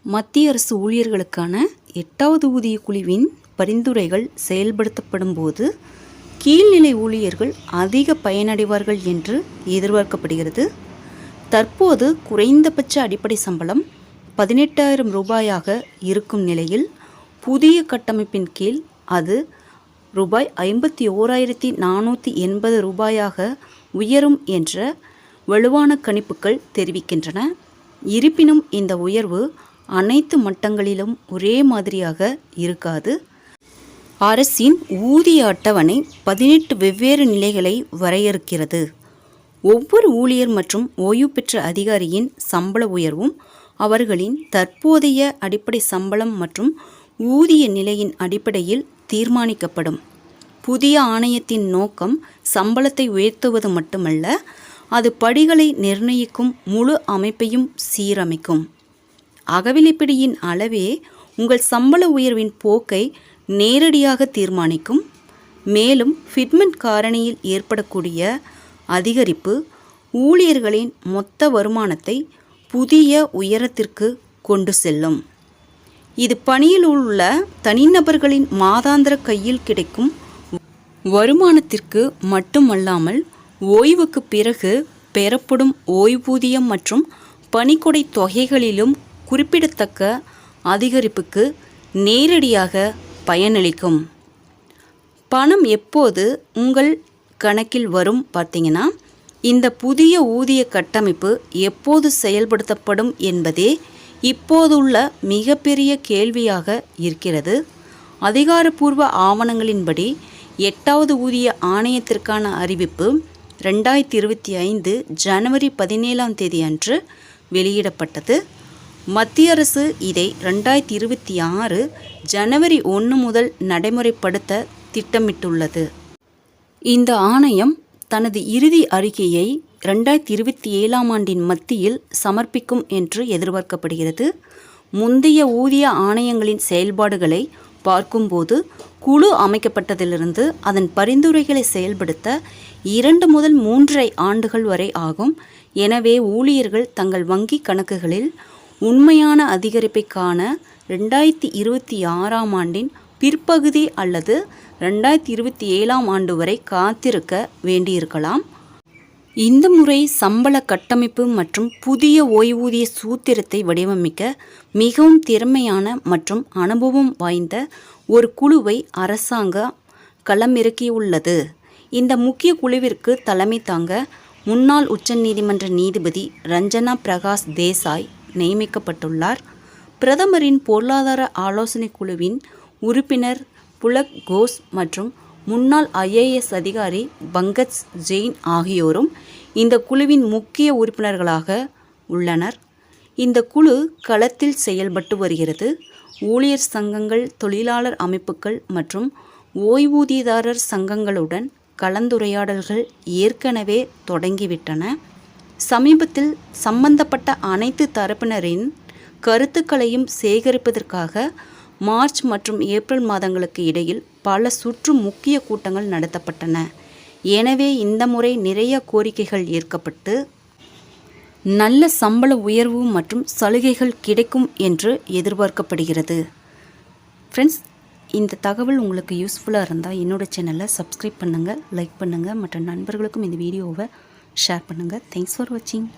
மத்திய அரசு ஊழியர்களுக்கான 8வது ஊதிய குழுவின் பரிந்துரைகள் செயல்படுத்தப்படும் போது கீழ்நிலை ஊழியர்கள் அதிக பயனடைவார்கள் என்று எதிர்பார்க்கப்படுகிறது. தற்போது குறைந்தபட்ச அடிப்படை சம்பளம் 18,000 ரூபாயாக இருக்கும் நிலையில் புதிய கட்டமைப்பின் கீழ் அது ரூபாய் 51,480 ரூபாயாக உயரும் என்ற வலுவான கணிப்புகள் தெரிவிக்கின்றன. இருப்பினும் இந்த உயர்வு அனைத்து மட்டங்களிலும் ஒரே மாதிரியாக இருக்காது. அரசின் ஊதிய அட்டவணை 18 வெவ்வேறு நிலைகளை வரையறுக்கிறது. ஒவ்வொரு ஊழியர் மற்றும் ஓய்வு பெற்ற அதிகாரியின் சம்பள உயர்வும் அவர்களின் தற்போதைய அடிப்படை சம்பளம் மற்றும் ஊதிய நிலையின் அடிப்படையில் தீர்மானிக்கப்படும். புதிய ஆணையத்தின் நோக்கம் சம்பளத்தை உயர்த்துவது மட்டுமல்ல, அது படிகளை நிர்ணயிக்கும் முழு அமைப்பையும் சீரமைக்கும். அகவிலைப்படியின் அளவே உங்கள் சம்பள உயர்வின் போக்கை நேரடியாக தீர்மானிக்கும். மேலும் ஃபிட்மென்ட் காரணியில் ஏற்படக்கூடிய அதிகரிப்பு ஊழியர்களின் மொத்த வருமானத்தை புதிய உயரத்திற்கு கொண்டு செல்லும். இது பணியில் உள்ள தனிநபர்களின் மாதாந்திர கையில் கிடைக்கும் வருமானத்திற்கு மட்டுமல்லாமல் ஓய்வுக்கு பிறகு பெறப்படும் ஓய்வூதியம் மற்றும் பணிக்கொடை தொகைகளிலும் குறிப்பிடத்தக்க அதிகரிப்புக்கு நேரடியாக பயனளிக்கும். பணம் எப்போது உங்கள் கணக்கில் வரும் பார்த்தீங்கன்னா, இந்த புதிய ஊதிய கட்டமைப்பு எப்போது செயல்படுத்தப்படும் என்பதே இப்போதுள்ள மிகப்பெரிய கேள்வியாக இருக்கிறது. அதிகாரப்பூர்வ ஆவணங்களின்படி 8வது ஊதிய ஆணையத்திற்கான அறிவிப்பு 2025 ஜனவரி 17 அன்று வெளியிடப்பட்டது. மத்திய அரசு இதை 2026 ஜனவரி 1 முதல் நடைமுறைப்படுத்த திட்டமிட்டுள்ளது. இந்த ஆணையம் தனது இறுதி அறிக்கையை 2027 ஆண்டின் மத்தியில் சமர்ப்பிக்கும் என்று எதிர்பார்க்கப்படுகிறது. முந்தைய ஊதிய ஆணையங்களின் செயல்பாடுகளை பார்க்கும்போது குழு அமைக்கப்பட்டதிலிருந்து அதன் பரிந்துரைகளை செயல்படுத்த 2 முதல் 3 ஆண்டுகள் வரை ஆகும். எனவே ஊழியர்கள் தங்கள் வங்கி கணக்குகளில் உண்மையான அதிகரிப்பை காண 2026 ஆண்டின் பிற்பகுதி அல்லது 2027 ஆண்டு வரை காத்திருக்க வேண்டியிருக்கலாம். இந்த முறை சம்பள கட்டமைப்பு மற்றும் புதிய ஓய்வூதிய சூத்திரத்தை வடிவமைக்க மிகவும் திறமையான மற்றும் அனுபவம் வாய்ந்த ஒரு குழுவை அரசாங்கம் களமிறக்கியுள்ளது. இந்த முக்கிய குழுவிற்கு தலைமை தாங்க முன்னாள் உச்சநீதிமன்ற நீதிபதி ரஞ்சனா பிரகாஷ் தேசாய் நியமிக்கப்பட்டுள்ளார். பிரதமரின் பொருளாதார ஆலோசனை குழுவின் உறுப்பினர் புலக் கோஷ் மற்றும் முன்னாள் IAS அதிகாரி பங்கஜ் ஜெயின் ஆகியோரும் இந்த குழுவின் முக்கிய உறுப்பினர்களாக உள்ளனர். இந்த குழு களத்தில் செயல்பட்டு வருகிறது. ஊழியர் சங்கங்கள், தொழிலாளர் அமைப்புகள் மற்றும் ஓய்வூதியதாரர் சங்கங்களுடன் கலந்துரையாடல்கள் ஏற்கனவே தொடங்கிவிட்டன. சமீபத்தில் சம்பந்தப்பட்ட அனைத்து தரப்பினரின் கருத்துக்களையும் சேகரிப்பதற்காக மார்ச் மற்றும் ஏப்ரல் மாதங்களுக்கு இடையில் பல சுற்று முக்கிய கூட்டங்கள் நடத்தப்பட்டன. எனவே இந்த முறை நிறைய கோரிக்கைகள் ஏற்கப்பட்டு நல்ல சம்பள உயர்வு மற்றும் சலுகைகள் கிடைக்கும் என்று எதிர்பார்க்கப்படுகிறது. ஃப்ரெண்ட்ஸ், இந்த தகவல் உங்களுக்கு யூஸ்ஃபுல்லாக இருந்தால் என்னோடய சேனலை சப்ஸ்கிரைப் பண்ணுங்கள், லைக் பண்ணுங்கள், மற்ற நண்பர்களுக்கும் இந்த வீடியோவை ஷேர் பண்ணுங்கள். தேங்க்ஸ் ஃபார் வாட்சிங்.